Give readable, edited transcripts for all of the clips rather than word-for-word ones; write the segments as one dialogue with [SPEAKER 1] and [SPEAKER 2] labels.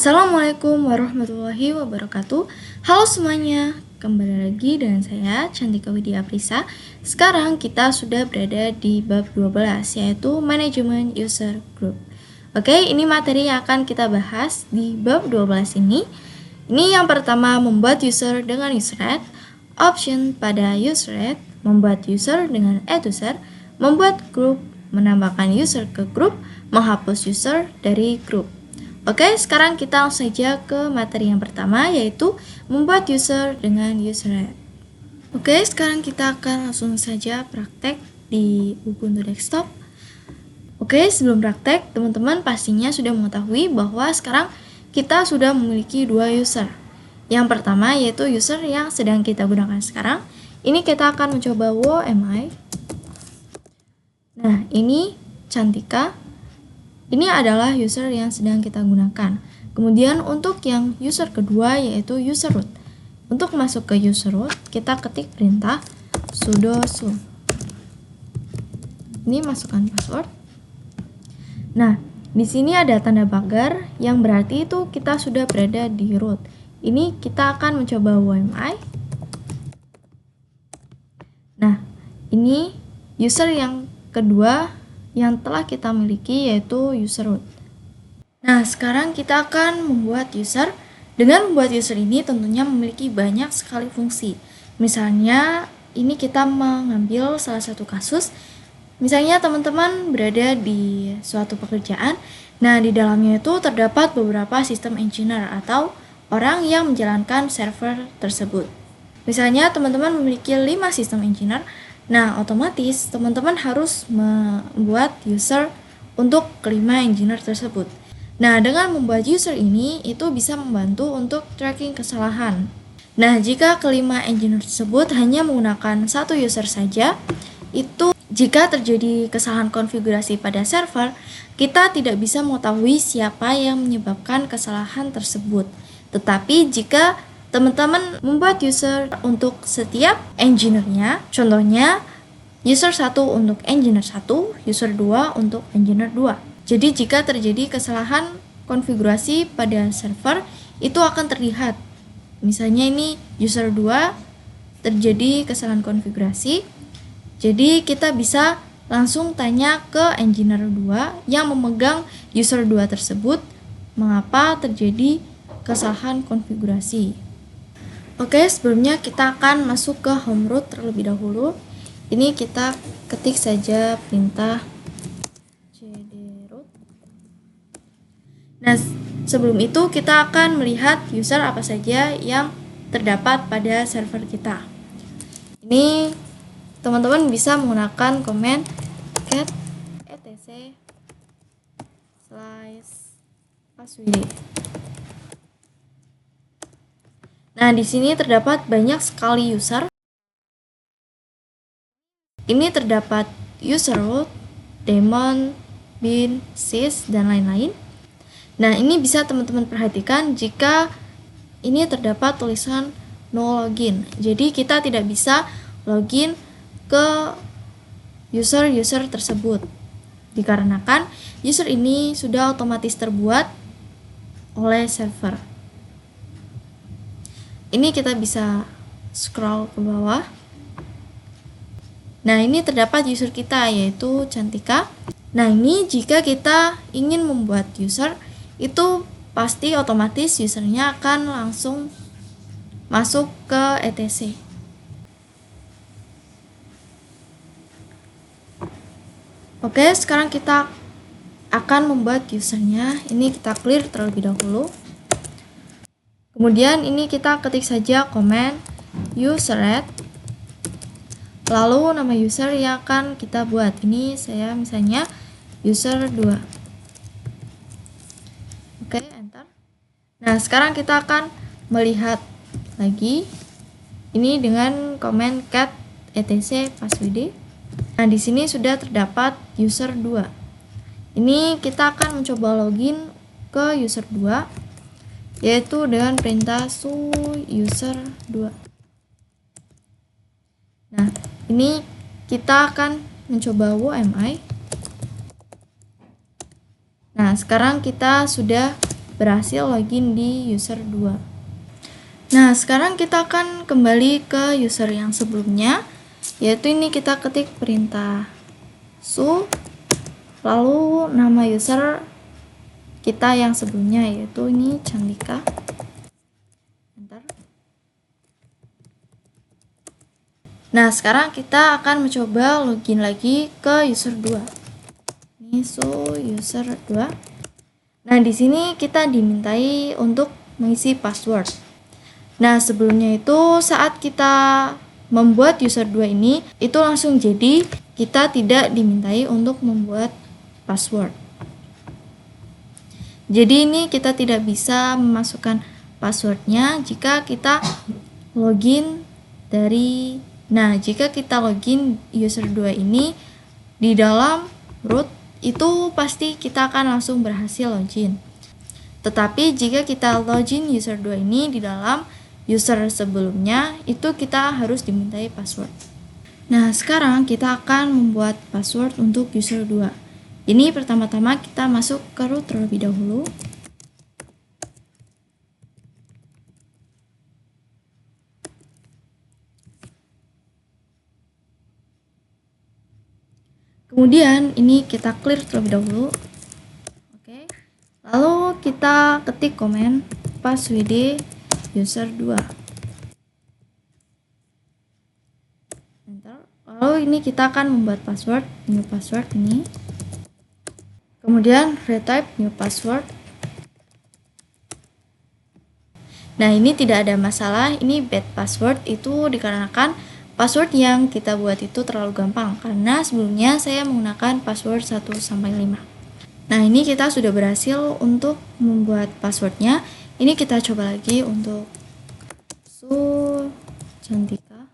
[SPEAKER 1] Assalamualaikum warahmatullahi wabarakatuh. Halo semuanya, kembali lagi dengan saya Cantika Widya Aprisa. Sekarang kita sudah berada di bab 12, yaitu Manajemen User Group. Oke, ini materi yang akan kita bahas di bab 12 ini. Ini yang pertama, membuat user dengan user-add, option pada user-add, membuat user dengan add-user, membuat grup, menambahkan user ke grup, menghapus user dari grup. Oke, sekarang kita langsung saja ke materi yang pertama, yaitu membuat user dengan user-add. Oke, sekarang kita akan langsung saja praktek di Ubuntu Desktop. Oke, sebelum praktek, teman-teman pastinya sudah mengetahui bahwa sekarang kita sudah memiliki dua user. Yang pertama yaitu user yang sedang kita gunakan sekarang. Ini kita akan mencoba WOMI. Nah, ini Cantika. Ini adalah user yang sedang kita gunakan. Kemudian untuk yang user kedua yaitu user root. Untuk masuk ke user root, kita ketik perintah sudo su. Ini masukkan password. Nah, di sini ada tanda pagar yang berarti itu kita sudah berada di root. Ini kita akan mencoba WMI. Nah, ini user yang kedua yang telah kita miliki yaitu user root. Nah, sekarang kita akan membuat user. Dengan membuat user ini tentunya memiliki banyak sekali fungsi. Misalnya, ini kita mengambil salah satu kasus. Misalnya teman-teman berada di suatu pekerjaan. Nah, di dalamnya itu terdapat beberapa sistem engineer atau orang yang menjalankan server tersebut. Misalnya teman-teman memiliki 5 sistem engineer. Nah, otomatis teman-teman harus membuat user untuk kelima engineer tersebut. Nah, dengan membuat user ini, itu bisa membantu untuk tracking kesalahan. Nah, jika kelima engineer tersebut hanya menggunakan satu user saja, itu jika terjadi kesalahan konfigurasi pada server, kita tidak bisa mengetahui siapa yang menyebabkan kesalahan tersebut. Tetapi jika teman-teman membuat user untuk setiap engineer-nya, contohnya user 1 untuk engineer 1, user 2 untuk engineer 2. Jadi jika terjadi kesalahan konfigurasi pada server, itu akan terlihat. Misalnya ini user 2 terjadi kesalahan konfigurasi, jadi kita bisa langsung tanya ke engineer 2 yang memegang user 2 tersebut, mengapa terjadi kesalahan konfigurasi. Oke, sebelumnya kita akan masuk ke home root terlebih dahulu. Ini kita ketik saja perintah cd root. Nah, sebelum itu kita akan melihat user apa saja yang terdapat pada server kita. Ini teman-teman bisa menggunakan komen cat etc /passwd. Nah, di sini terdapat banyak sekali user. Ini terdapat user root, daemon, bin, sys, dan lain-lain. Nah, ini bisa teman-teman perhatikan jika ini terdapat tulisan no login. Jadi kita tidak bisa login ke user-user tersebut. Dikarenakan user ini sudah otomatis terbuat oleh server. Ini kita bisa scroll ke bawah. Nah, ini terdapat user kita yaitu Cantika. Nah, ini jika kita ingin membuat user, itu pasti otomatis usernya akan langsung masuk ke etc. Oke, sekarang kita akan membuat usernya. Ini kita clear terlebih dahulu. Kemudian ini kita ketik saja komen user-add, lalu nama user yang akan kita buat. Ini saya misalnya user 2. Oke, enter. Nah, sekarang kita akan melihat lagi ini dengan komen cat etc passwd. Nah, di sini sudah terdapat user 2. Ini kita akan mencoba login ke user 2 yaitu dengan perintah su user 2. Nah, ini kita akan mencoba WMI. Nah, sekarang kita sudah berhasil login di user 2. Nah, sekarang kita akan kembali ke user yang sebelumnya, yaitu ini kita ketik perintah su, lalu nama user kita yang sebelumnya, yaitu ini Cantika. Enter. Nah, sekarang kita akan mencoba login lagi ke user 2. Ini su user 2. Nah, di sini kita dimintai untuk mengisi password. Nah, sebelumnya itu saat kita membuat user 2 ini, itu langsung jadi kita tidak dimintai untuk membuat password. Jadi ini kita tidak bisa memasukkan passwordnya jika kita login dari, nah jika kita login user 2 ini di dalam root, itu pasti kita akan langsung berhasil login. Tetapi jika kita login user 2 ini di dalam user sebelumnya, itu kita harus dimintai password. Nah, sekarang kita akan membuat password untuk user 2. Ini pertama-tama kita masuk ke root terlebih dahulu. Kemudian ini kita clear terlebih dahulu. Oke. Lalu kita ketik komen passwd user 2. Enter. Lalu ini kita akan membuat password, new password ini. Kemudian retype new password. Nah, ini tidak ada masalah, ini bad password, itu dikarenakan password yang kita buat itu terlalu gampang karena sebelumnya saya menggunakan password 1-5. Nah, ini kita sudah berhasil untuk membuat passwordnya. Ini kita coba lagi untuk su Cantika.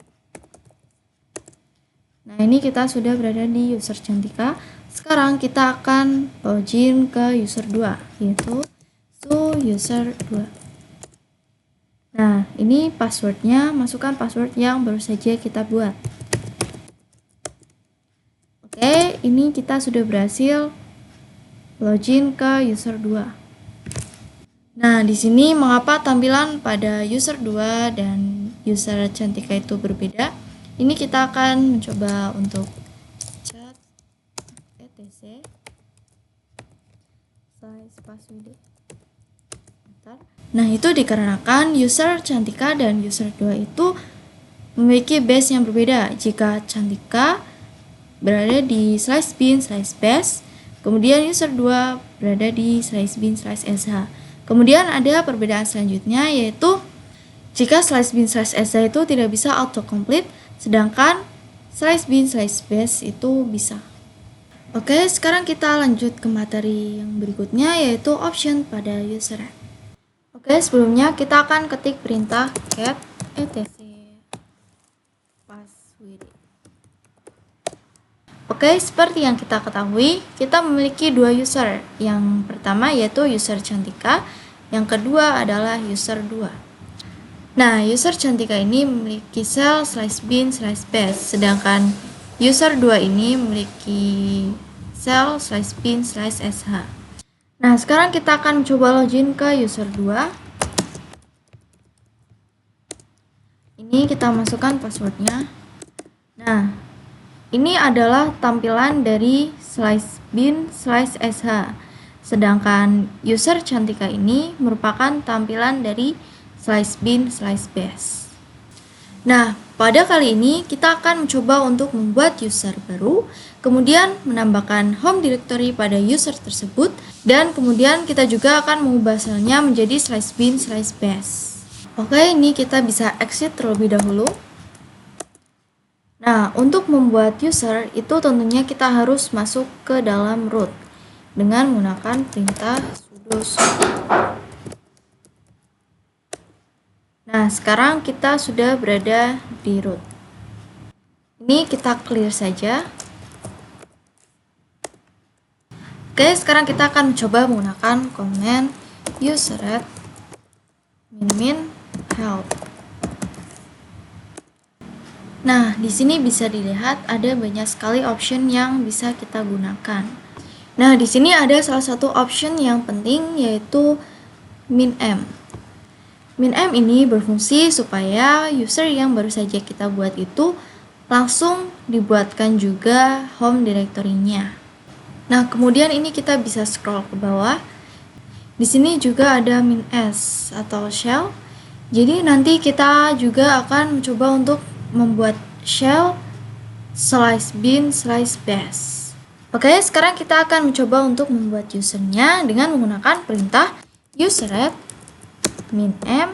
[SPEAKER 1] Nah, ini kita sudah berada di user Cantika. Sekarang kita akan login ke user 2, yaitu su user 2. Nah, ini passwordnya, masukkan password yang baru saja kita buat. Oke, ini kita sudah berhasil login ke user 2. Nah, di sini mengapa tampilan pada user 2 dan user Cantika itu berbeda? Ini kita akan mencoba untuk chat etc password. Nah, itu dikarenakan user Cantika dan user 2 itu memiliki base yang berbeda. Jika Cantika berada di /bin/base, kemudian user 2 berada di /bin/sh. Kemudian ada perbedaan selanjutnya, yaitu jika /bin/sh itu tidak bisa autocomplete, sedangkan /bin/base itu bisa. Oke, sekarang kita lanjut ke materi yang berikutnya, yaitu option pada user. Oke, sebelumnya kita akan ketik perintah cat etc password. Oke, seperti yang kita ketahui, kita memiliki dua user. Yang pertama yaitu user Cantika, yang kedua adalah user 2. Nah, user Cantika ini memiliki sel /bin/base, sedangkan user 2 ini memiliki sel /bin/sh. Nah, sekarang kita akan coba login ke user 2. Ini kita masukkan passwordnya. Nah, ini adalah tampilan dari /bin/sh. Sedangkan user Cantika ini merupakan tampilan dari /bin/base. Nah, pada kali ini kita akan mencoba untuk membuat user baru, kemudian menambahkan home directory pada user tersebut, dan kemudian kita juga akan mengubah selnya menjadi /bin/base. Oke, ini kita bisa exit terlebih dahulu. Nah, untuk membuat user itu tentunya kita harus masuk ke dalam root dengan menggunakan perintah sudo sudo. Nah, sekarang kita sudah berada di root. Ini kita clear saja. Oke, sekarang kita akan mencoba menggunakan command usered min help. Nah, di sini bisa dilihat ada banyak sekali option yang bisa kita gunakan. Nah, di sini ada salah satu option yang penting, yaitu min m. Min m ini berfungsi supaya user yang baru saja kita buat itu langsung dibuatkan juga home directory-nya. Nah, kemudian ini kita bisa scroll ke bawah. Di sini juga ada min s atau shell. Jadi nanti kita juga akan mencoba untuk membuat shell slice bin slice bash. Oke, sekarang kita akan mencoba untuk membuat usernya dengan menggunakan perintah usered min m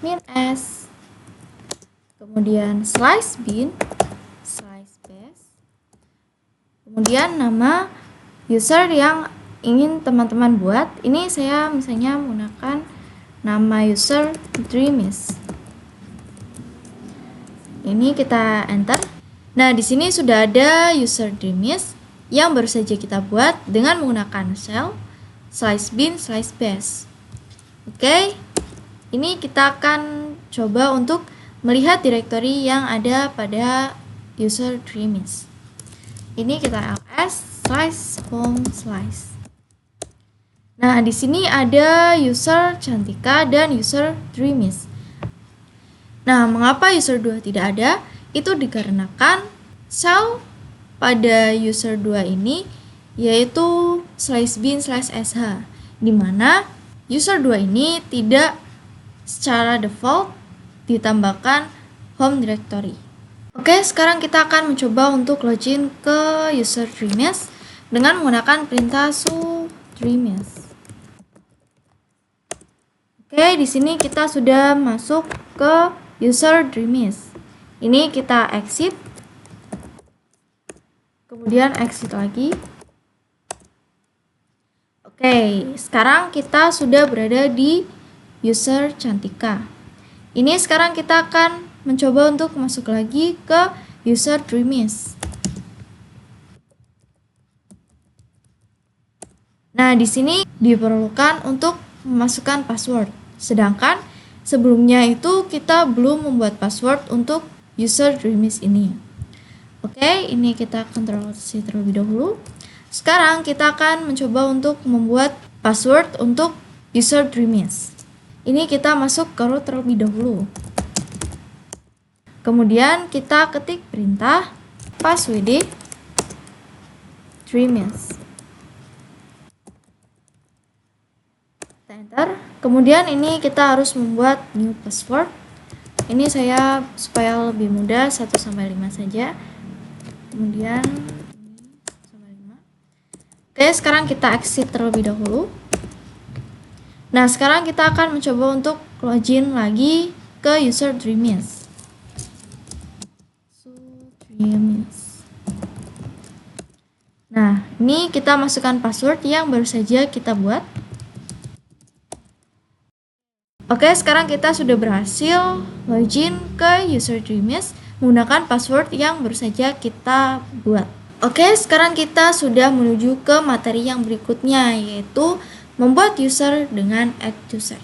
[SPEAKER 1] min s, kemudian slice bin slice bash, kemudian nama user yang ingin teman-teman buat. Ini saya misalnya menggunakan nama user Dreamis. Ini kita enter. Nah, di sini sudah ada user Dreamis yang baru saja kita buat dengan menggunakan shell slice bin slice bash. Oke, ini kita akan coba untuk melihat directory yang ada pada user Dreamis. Ini kita ls slice home slice. Nah, di sini ada user Cantika dan user Dreamis. Nah, mengapa user 2 tidak ada? Itu dikarenakan shell pada user 2 ini yaitu slice bin slice sh, di mana user 2 ini tidak secara default ditambahkan home directory. Oke, sekarang kita akan mencoba untuk login ke user Dreamis dengan menggunakan perintah su Dreamis. Oke, di sini kita sudah masuk ke user Dreamis. Ini kita exit, kemudian exit lagi. Oke, sekarang kita sudah berada di user Cantika. Ini sekarang kita akan mencoba untuk masuk lagi ke user Dreamis. Nah, di sini diperlukan untuk memasukkan password. Sedangkan sebelumnya itu kita belum membuat password untuk user Dreamis ini. Oke, ini kita Ctrl+C terlebih dahulu. Sekarang kita akan mencoba untuk membuat password untuk user Dreamis. Ini kita masuk ke root terlebih dahulu. Kemudian kita ketik perintah passwd Dreamis. Kita enter. Kemudian ini kita harus membuat new password. Ini saya supaya lebih mudah 1 sampai 5 saja. Kemudian 1 sampai 5. Oke, sekarang kita exit terlebih dahulu. Nah, sekarang kita akan mencoba untuk login lagi ke user Dreamis. Dreamis. Nah, ini kita masukkan password yang baru saja kita buat. Oke, sekarang kita sudah berhasil login ke user Dreamis menggunakan password yang baru saja kita buat. Oke, sekarang kita sudah menuju ke materi yang berikutnya, yaitu membuat user dengan add user.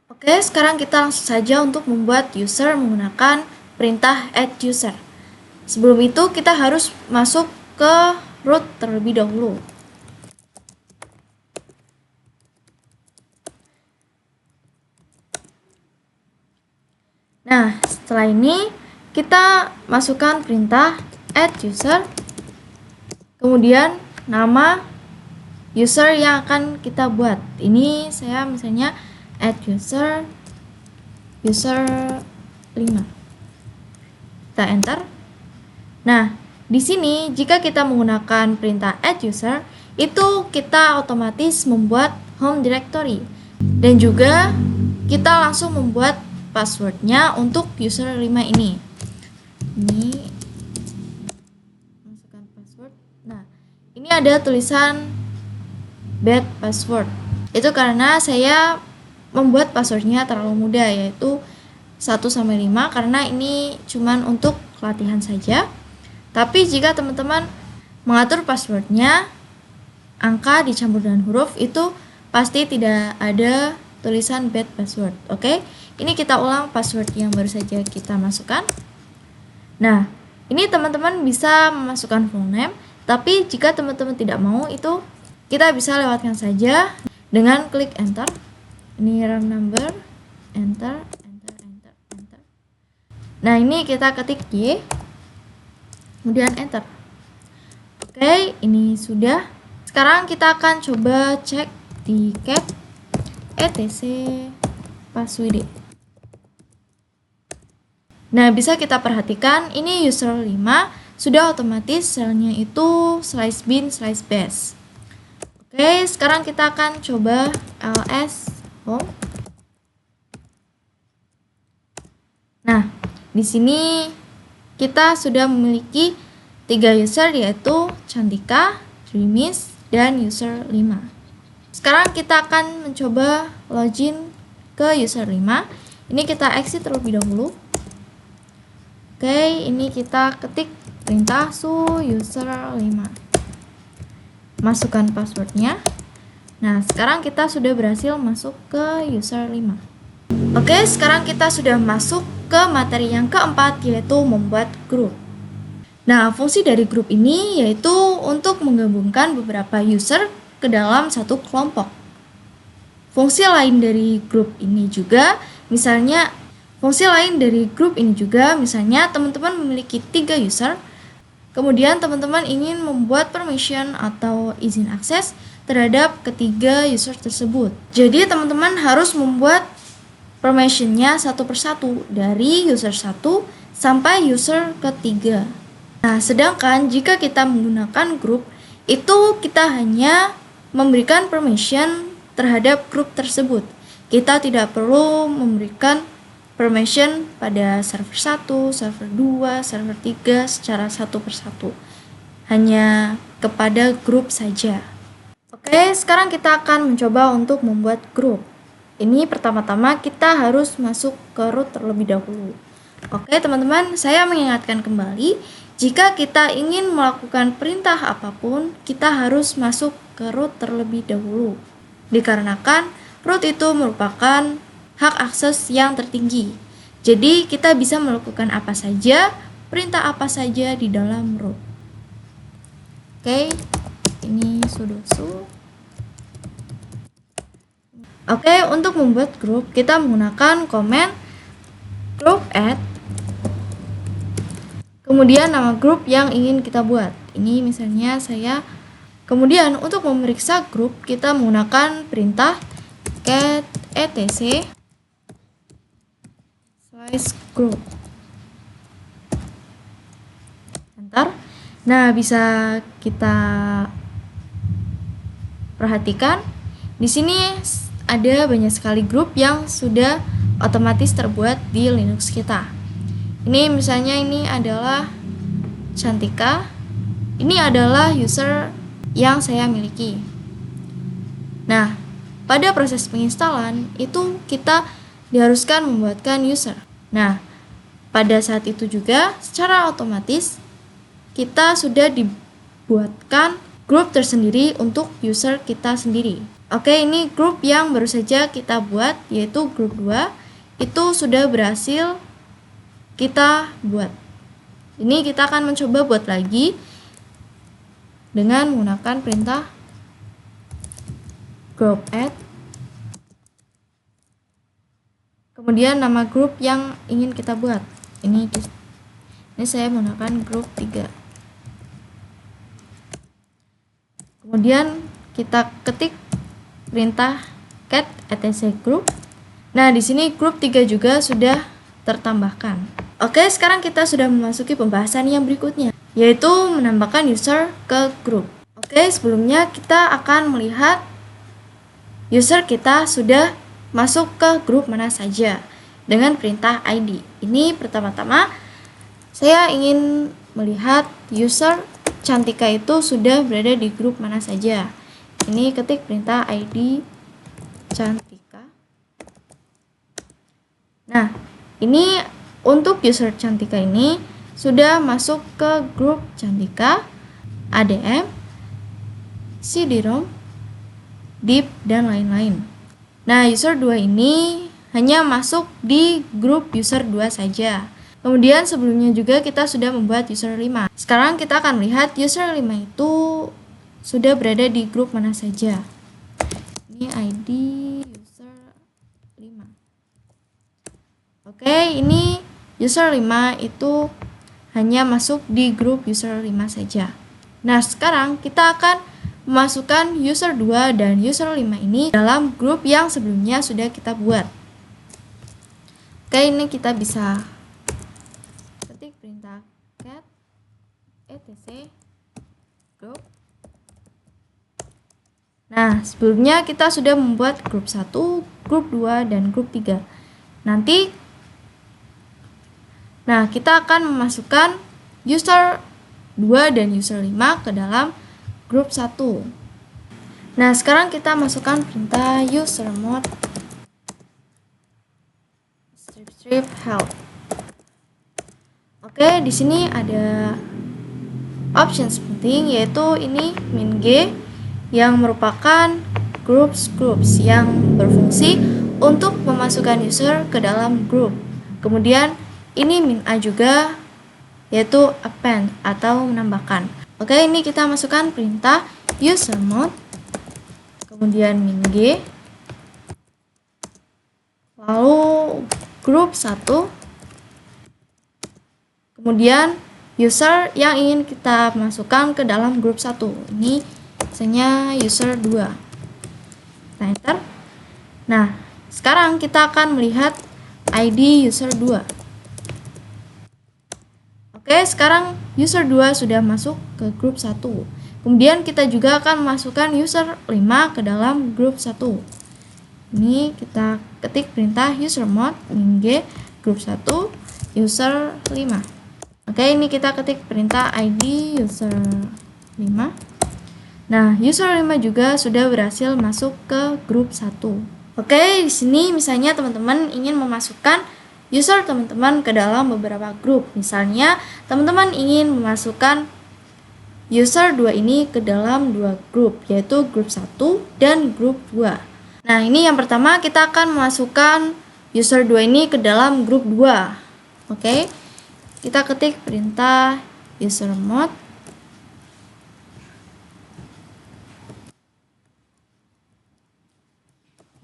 [SPEAKER 1] Oke, sekarang kita langsung saja untuk membuat user menggunakan perintah add user. Sebelum itu kita harus masuk ke root terlebih dahulu. Nah, setelah ini kita masukkan perintah add user, kemudian nama user yang akan kita buat. Ini saya misalnya add user 5. Kita enter. Nah, di sini jika kita menggunakan perintah add user, itu kita otomatis membuat home directory dan juga kita langsung membuat passwordnya untuk user 5 ini. Ini masukkan password. Nah, ini ada tulisan bad password. Itu karena saya membuat passwordnya terlalu mudah, yaitu 1 sampai 5, karena ini cuman untuk latihan saja. Tapi jika teman-teman mengatur passwordnya angka dicampur dengan huruf, itu pasti tidak ada tulisan bad password. Oke, ini kita ulang password yang baru saja kita masukkan. Nah, ini teman-teman bisa memasukkan full name, tapi jika teman-teman tidak mau, itu kita bisa lewatkan saja dengan klik enter. Ini RAM number, enter, enter, enter, enter. Nah, ini kita ketik Y, kemudian enter. Oke, ini sudah. Sekarang kita akan coba cek di cat etc passwd. Nah, bisa kita perhatikan ini user 5 sudah otomatis selnya itu slice bin slice bash. Oke, sekarang kita akan coba ls home. Nah, di sini kita sudah memiliki 3 user, yaitu Cantika, Dreamis, dan user 5. Sekarang kita akan mencoba login ke user 5. Ini kita exit terlebih dahulu. Oke, ini kita ketik perintah su user 5. Masukkan passwordnya. Nah, sekarang kita sudah berhasil masuk ke user 5. Oke, sekarang kita sudah masuk ke materi yang keempat, yaitu membuat grup. Nah, fungsi dari grup ini yaitu untuk menggabungkan beberapa user ke dalam satu kelompok. Fungsi lain dari grup ini juga, misalnya teman-teman memiliki 3 user, kemudian teman-teman ingin membuat permission atau izin akses terhadap ketiga user tersebut. Jadi teman-teman harus membuat permissionnya satu persatu dari user 1 sampai user ketiga. Nah, sedangkan jika kita menggunakan grup, itu kita hanya memberikan permission terhadap grup tersebut. Kita tidak perlu memberikan permission pada server 1, server 2, server 3 secara satu persatu. Hanya kepada grup saja. Oke, sekarang kita akan mencoba untuk membuat grup. Ini pertama-tama kita harus masuk ke root terlebih dahulu. Oke teman-teman, saya mengingatkan kembali, jika kita ingin melakukan perintah apapun, kita harus masuk ke root terlebih dahulu. Dikarenakan root itu merupakan hak akses yang tertinggi. Jadi kita bisa melakukan apa saja, perintah apa saja di dalam root. Oke, ini sudo su. Oke, untuk membuat grup kita menggunakan command group add, kemudian nama grup yang ingin kita buat. Ini misalnya saya. Kemudian untuk memeriksa grup kita menggunakan perintah cat etc slice group. Enter. Nah, bisa kita perhatikan di sini ada banyak sekali grup yang sudah otomatis terbuat di Linux kita. Ini misalnya ini adalah Cantika. Ini adalah user yang saya miliki. Nah, pada proses penginstalan itu kita diharuskan membuatkan user. Nah, pada saat itu juga secara otomatis kita sudah dibuatkan grup tersendiri untuk user kita sendiri. Oke, ini grup yang baru saja kita buat, yaitu grup 2. Itu sudah berhasil kita buat. Ini kita akan mencoba buat lagi dengan menggunakan perintah group add. Kemudian nama grup yang ingin kita buat. Ini saya menggunakan grup 3. Kemudian kita ketik perintah cat etc group. Nah, di sini grup 3 juga sudah tertambahkan. Oke, sekarang kita sudah memasuki pembahasan yang berikutnya, yaitu menambahkan user ke grup. Oke, sebelumnya kita akan melihat user kita sudah masuk ke grup mana saja dengan perintah id. Ini pertama-tama saya ingin melihat user Cantika itu sudah berada di grup mana saja. Ini ketik perintah id Cantika. Nah, ini untuk user Cantika ini sudah masuk ke grup Cantika, ADM, CD-ROM, div, dan lain-lain. Nah, user 2 ini hanya masuk di grup user 2 saja. Kemudian sebelumnya juga kita sudah membuat user 5. Sekarang kita akan melihat user 5 itu sudah berada di grup mana saja. Ini ID user Oke, ini user 5 itu hanya masuk di grup user 5 saja. Nah, sekarang kita akan memasukkan user 2 dan user 5 ini dalam grup yang sebelumnya sudah kita buat. Oke, ini kita bisa ketik perintah cat etc group. Nah, sebelumnya kita sudah membuat grup 1, grup 2, dan grup 3. Nah, kita akan memasukkan user 2 dan user 5 ke dalam grup 1. Nah, sekarang kita masukkan perintah usermod strip help. Oke, di sini ada options penting, yaitu ini min g yang merupakan groups yang berfungsi untuk memasukkan user ke dalam grup. Kemudian ini min a juga, yaitu append atau menambahkan. Oke, ini kita masukkan perintah usermod, kemudian min g, lalu grup 1, kemudian user yang ingin kita masukkan ke dalam grup 1. Ini misalnya user 2. Kita enter. Nah, sekarang kita akan melihat ID user 2. Oke, sekarang user 2 sudah masuk ke grup 1. Kemudian kita juga akan memasukkan user 5 ke dalam grup 1. Ini kita ketik perintah usermod min g grup 1 user 5. Oke, ini kita ketik perintah ID user 5. Nah, user 5 juga sudah berhasil masuk ke grup 1. Oke, di sini misalnya teman-teman ingin memasukkan user teman-teman ke dalam beberapa grup. Misalnya, teman-teman ingin memasukkan user 2 ini ke dalam 2 grup, yaitu grup 1 dan grup 2. Nah, ini yang pertama kita akan memasukkan user 2 ini ke dalam grup 2. Oke, kita ketik perintah usermod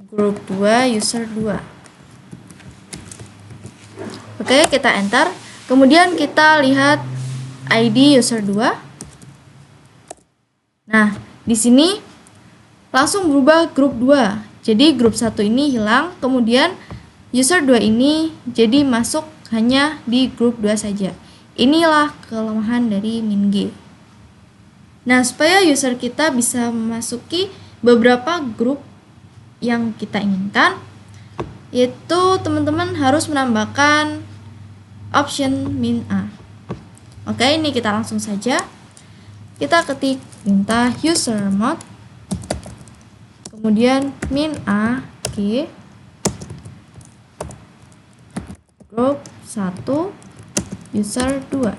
[SPEAKER 1] grup 2 user 2. Oke, kita enter. Kemudian kita lihat ID user 2. Nah, di sini langsung berubah grup 2. Jadi grup 1 ini hilang, kemudian user 2 ini jadi masuk hanya di grup 2 saja. Inilah kelemahan dari min g. Nah, supaya user kita bisa memasuki beberapa grup yang kita inginkan, yaitu teman-teman harus menambahkan option min a. Oke, ini kita langsung saja. Kita ketik perintah usermod, kemudian min a g grup 1 user 2.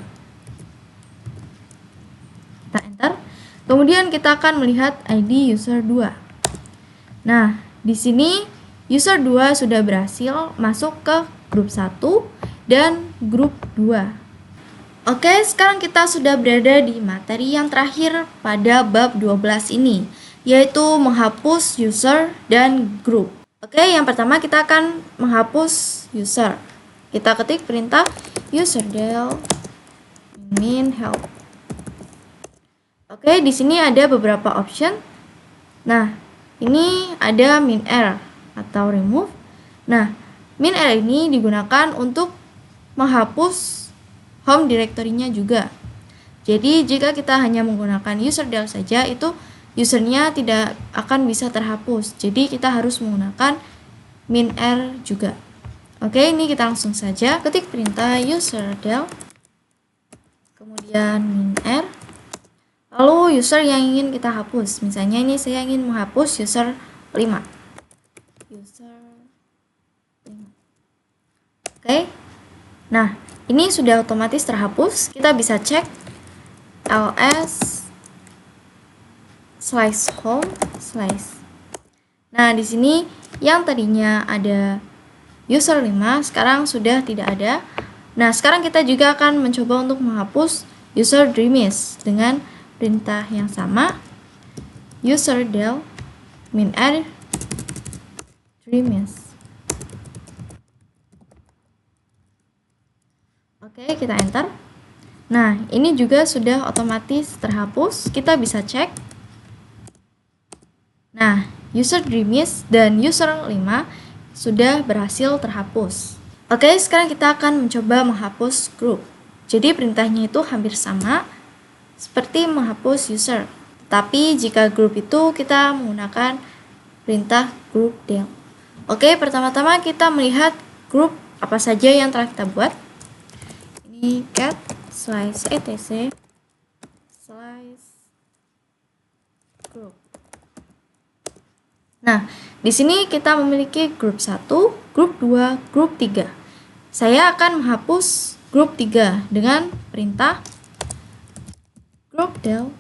[SPEAKER 1] Kita enter. Kemudian kita akan melihat ID user 2. Nah, di sini user 2 sudah berhasil masuk ke grup 1 dan grup 2. Oke, sekarang kita sudah berada di materi yang terakhir pada bab 12 ini, yaitu menghapus user dan grup. Oke, yang pertama kita akan menghapus user. Kita ketik perintah userdel min help. Oke, di sini ada beberapa option. Nah, ini ada min r atau remove. Nah, min r ini digunakan untuk menghapus home directory-nya juga. Jadi jika kita hanya menggunakan userdel saja, itu usernya tidak akan bisa terhapus. Jadi kita harus menggunakan min r juga. Oke, ini kita langsung saja ketik perintah userdel, kemudian min r, lalu user yang ingin kita hapus. Misalnya ini saya ingin menghapus user 5. User 5. Oke. Nah, ini sudah otomatis terhapus. Kita bisa cek ls /home/. Nah, di sini yang tadinya ada user 5 sekarang sudah tidak ada. Nah, sekarang kita juga akan mencoba untuk menghapus user dreamis dengan perintah yang sama, userdel min r dreamis. Oke, kita enter. Nah, ini juga sudah otomatis terhapus. Kita bisa cek. Nah, user Dreamies dan user 5 sudah berhasil terhapus. Oke, sekarang kita akan mencoba menghapus grup. Jadi perintahnya itu hampir sama seperti menghapus user. Tapi jika grup itu kita menggunakan perintah group del. Oke, pertama-tama kita melihat grup apa saja yang telah kita buat. Ini cat slice etc slice group. Nah, di sini kita memiliki grup 1, grup 2, grup 3. Saya akan menghapus grup 3 dengan perintah group del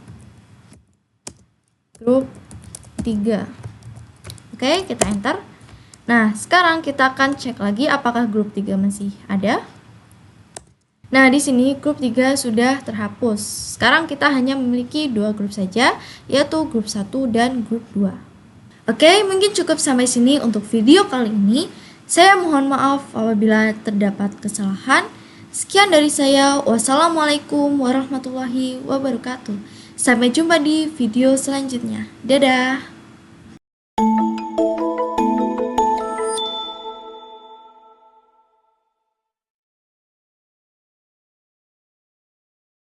[SPEAKER 1] grup 3. Oke, kita enter. Nah, sekarang kita akan cek lagi apakah grup 3 masih ada. Nah, di sini grup 3 sudah terhapus. Sekarang kita hanya memiliki 2 grup saja, yaitu grup 1 dan grup 2. Oke, mungkin cukup sampai sini untuk video kali ini. Saya mohon maaf apabila terdapat kesalahan. Sekian dari saya. Wassalamualaikum warahmatullahi wabarakatuh. Sampai jumpa di video selanjutnya. Dadah!